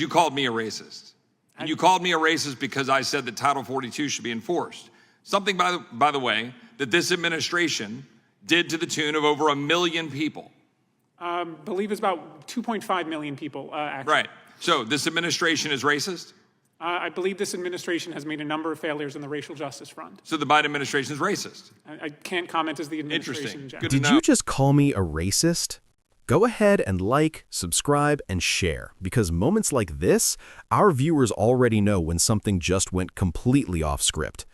You called me a racist. And you called me a racist because I said that Title 42 should be enforced. Something, by the way, that this administration did to the tune of over 1 million people. Believe it's about 2.5 million people, actually. Right. So this administration is racist? I believe this administration has made a number of failures in the racial justice front. So the Biden administration is racist? I can't comment as the administration in general. Did you just call me a racist? Go ahead and like, subscribe, and share, because moments like this, our viewers already know when something just went completely off script.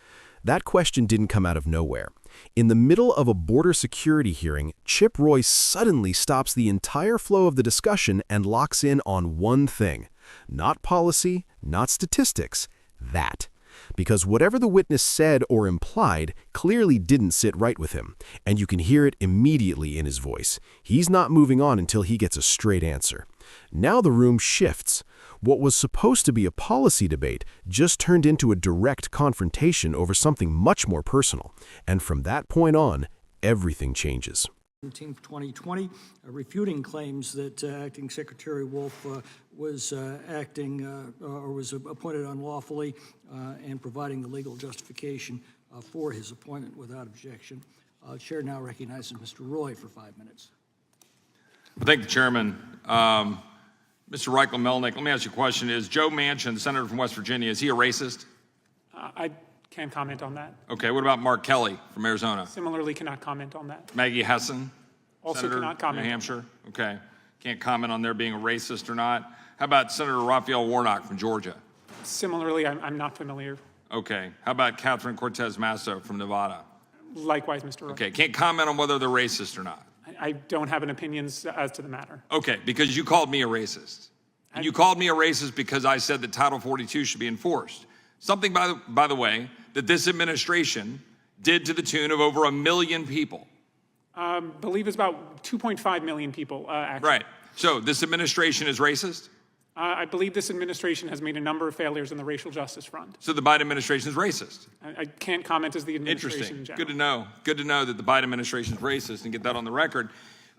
That question didn't come out of nowhere. In the middle of a border security hearing, Chip Roy suddenly stops the entire flow of the discussion and locks in on one thing. Not policy, not statistics, that. Because whatever the witness said or implied clearly didn't sit right with him, and you can hear it immediately in his voice. He's not moving on until he gets a straight answer. Now the room shifts. What was supposed to be a policy debate just turned into a direct confrontation over something much more personal. And from that point on, everything changes. 2020, refuting claims that Acting Secretary Wolf was acting or was appointed unlawfully and providing the legal justification for his appointment without objection. Chair now recognizes Mr. Roy for 5 minutes. Well, thank the chairman. Mr. Reichel-Melnick, let me ask you a question. Is Joe Manchin, the senator from West Virginia, is he a racist? I can't comment on that. Okay, what about Mark Kelly from Arizona? Similarly, cannot comment on that. Maggie Hessen, also Senator cannot comment. New Hampshire? Okay, can't comment on their being a racist or not. How about Senator Raphael Warnock from Georgia? Similarly, I'm not familiar. Okay, how about Catherine Cortez Masto from Nevada? Likewise, Mr. Roy. Okay, can't comment on whether they're racist or not. I don't have an opinion as to the matter. Okay, because you called me a racist. And you called me a racist because I said that Title 42 should be enforced. Something, by the way, that this administration did to the tune of over 1 million people. Believe it's about 2.5 million people, actually. Right. So this administration is racist? I believe this administration has made a number of failures in the racial justice front. So the Biden administration is racist? I can't comment as the administration in general. Good to know. Good to know that the Biden administration is racist and get that on the record.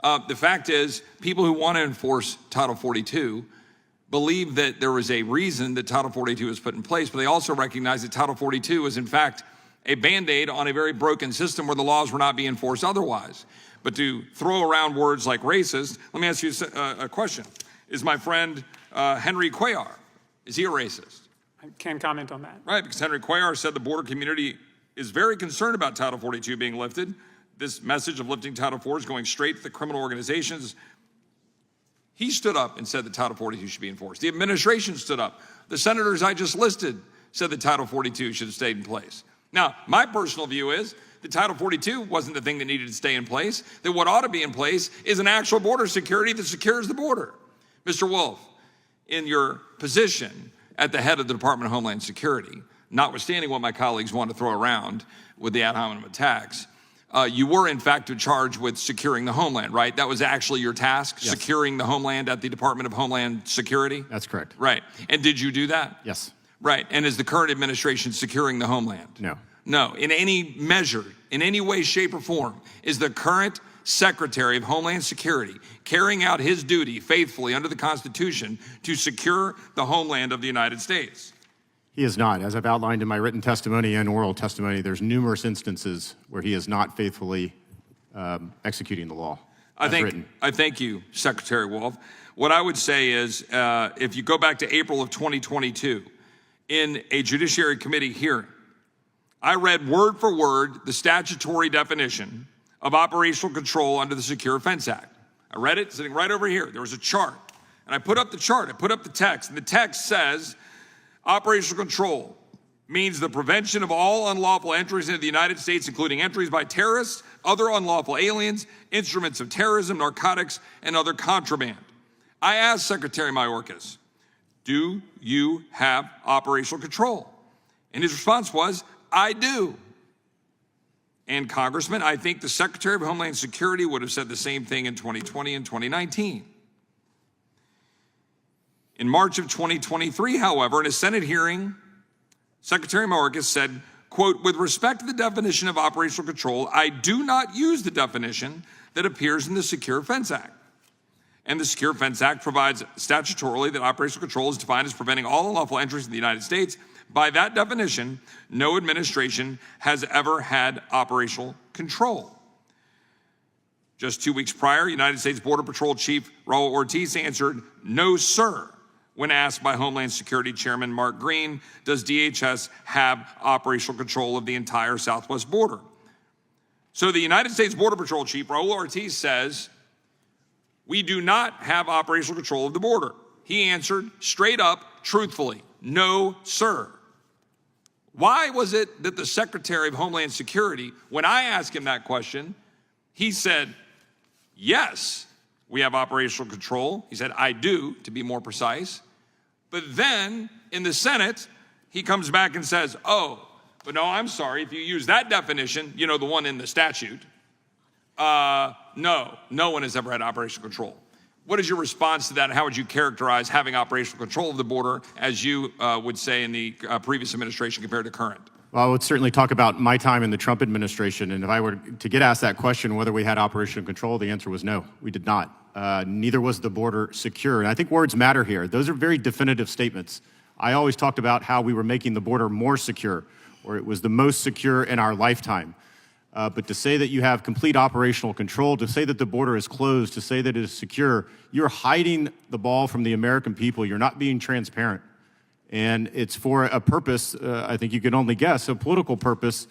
The fact is, people who want to enforce Title 42 believe that there was a reason that Title 42 was put in place, but they also recognize that Title 42 is in fact a Band-Aid on a very broken system where the laws were not being enforced otherwise. But to throw around words like racist, let me ask you a question. Is my friend Henry Cuellar, is he a racist? I can't comment on that. Right, because Henry Cuellar said the border community is very concerned about Title 42 being lifted. This message of lifting Title 4 is going straight to the criminal organizations. He stood up and said that Title 42 should be enforced. The administration stood up. The senators I just listed said that Title 42 should have stayed in place. Now, my personal view is that Title 42 wasn't the thing that needed to stay in place, that what ought to be in place is an actual border security that secures the border. Mr. Wolf, in your position at the head of the Department of Homeland Security, notwithstanding what my colleagues want to throw around with the ad hominem attacks, you were, in fact, charged with securing the homeland, right? That was actually your task, yes. Securing the homeland at the Department of Homeland Security? That's correct. Right. And did you do that? Yes. Right. And is the current administration securing the homeland? No. No. In any measure, in any way, shape, or form, is the current Secretary of Homeland Security carrying out his duty faithfully under the Constitution to secure the homeland of the United States? He is not. As I've outlined in my written testimony and oral testimony, there's numerous instances where he is not faithfully executing the law I thank you, Secretary Wolf. What I would say is, if you go back to April of 2022, in a Judiciary Committee hearing, I read word for word the statutory definition of operational control under the Secure Fence Act. I read it sitting right over here. There was a chart. And I put up the chart. I put up the text. And the text says, operational control means the prevention of all unlawful entries into the United States, including entries by terrorists, other unlawful aliens, instruments of terrorism, narcotics, and other contraband. I asked Secretary Mayorkas, do you have operational control? And his response was, I do. And Congressman, I think the Secretary of Homeland Security would have said the same thing in 2020 and 2019. In March of 2023, however, in a Senate hearing, Secretary Mayorkas said, quote, with respect to the definition of operational control, I do not use the definition that appears in the Secure Fence Act. And the Secure Fence Act provides statutorily that operational control is defined as preventing all unlawful entries in the United States. By that definition, no administration has ever had operational control. Just 2 weeks prior, United States Border Patrol Chief Raul Ortiz answered, "No, sir," when asked by Homeland Security Chairman Mark Green, does DHS have operational control of the entire southwest border? So the United States Border Patrol Chief Raul Ortiz says, we do not have operational control of the border. He answered straight up, truthfully, "No, sir." Why was it that the Secretary of Homeland Security, when I asked him that question, he said, "Yes, we have operational control." He said, "I do," to be more precise. But then in the Senate, he comes back and says, "Oh, but no, I'm sorry, if you use that definition, you know, the one in the statute, no one has ever had operational control." What is your response to that, and how would you characterize having operational control of the border, as you would say in the previous administration compared to current? Well, I would certainly talk about my time in the Trump administration, and if I were to get asked that question, whether we had operational control, the answer was no, we did not. Neither was the border secure, and I think words matter here. Those are very definitive statements. I always talked about how we were making the border more secure, or it was the most secure in our lifetime. But to say that you have complete operational control, to say that the border is closed, to say that it is secure, you're hiding the ball from the American people. You're not being transparent. And it's for a purpose, I think you can only guess, a political purpose,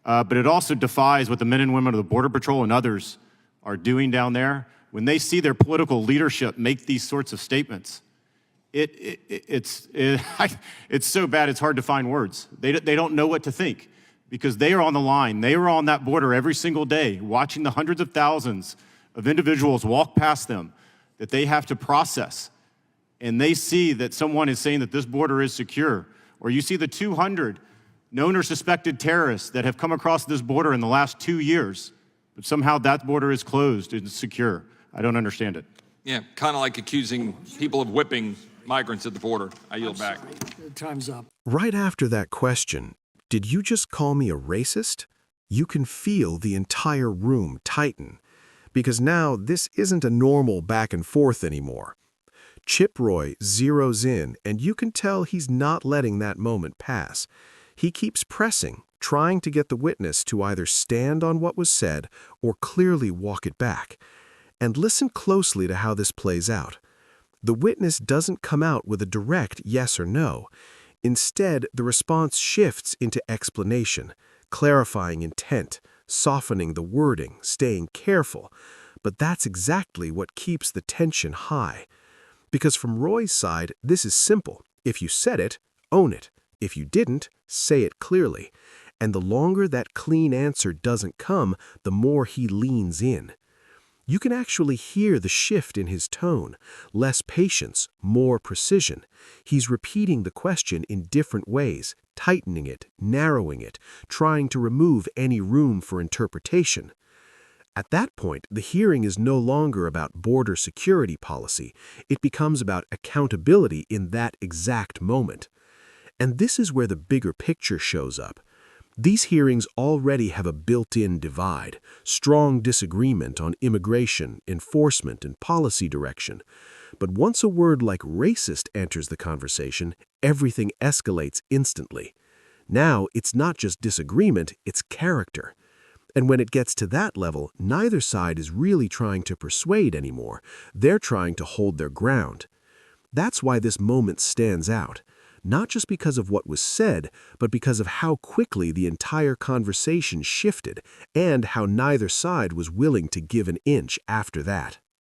but it also defies what the men and women of the Border Patrol and others are doing down there. When they see their political leadership make these sorts of statements, it's so bad it's hard to find words. They don't know what to think, because they are on the line. They are on that border every single day, watching the hundreds of thousands of individuals walk past them that they have to process. And they see that someone is saying that this border is secure. Or you see the 200 known or suspected terrorists that have come across this border in the last 2 years, but somehow that border is closed and secure. I don't understand it. Yeah, kind of like accusing people of whipping migrants at the border. I yield back. Time's up. Right after that question, did you just call me a racist? You can feel the entire room tighten, because now this isn't a normal back and forth anymore. Chip Roy zeroes in, and you can tell he's not letting that moment pass. He keeps pressing, trying to get the witness to either stand on what was said or clearly walk it back. And listen closely to how this plays out. The witness doesn't come out with a direct yes or no. Instead, the response shifts into explanation, clarifying intent, softening the wording, staying careful. But that's exactly what keeps the tension high. Because from Roy's side, this is simple. If you said it, own it. If you didn't, say it clearly. And the longer that clean answer doesn't come, the more he leans in. You can actually hear the shift in his tone. Less patience, more precision. He's repeating the question in different ways, tightening it, narrowing it, trying to remove any room for interpretation. At that point, the hearing is no longer about border security policy. It becomes about accountability in that exact moment. And this is where the bigger picture shows up. These hearings already have a built-in divide, strong disagreement on immigration, enforcement, and policy direction. But once a word like racist enters the conversation, everything escalates instantly. Now, it's not just disagreement, it's character. And when it gets to that level, neither side is really trying to persuade anymore. They're trying to hold their ground. That's why this moment stands out. Not just because of what was said, but because of how quickly the entire conversation shifted and how neither side was willing to give an inch after that.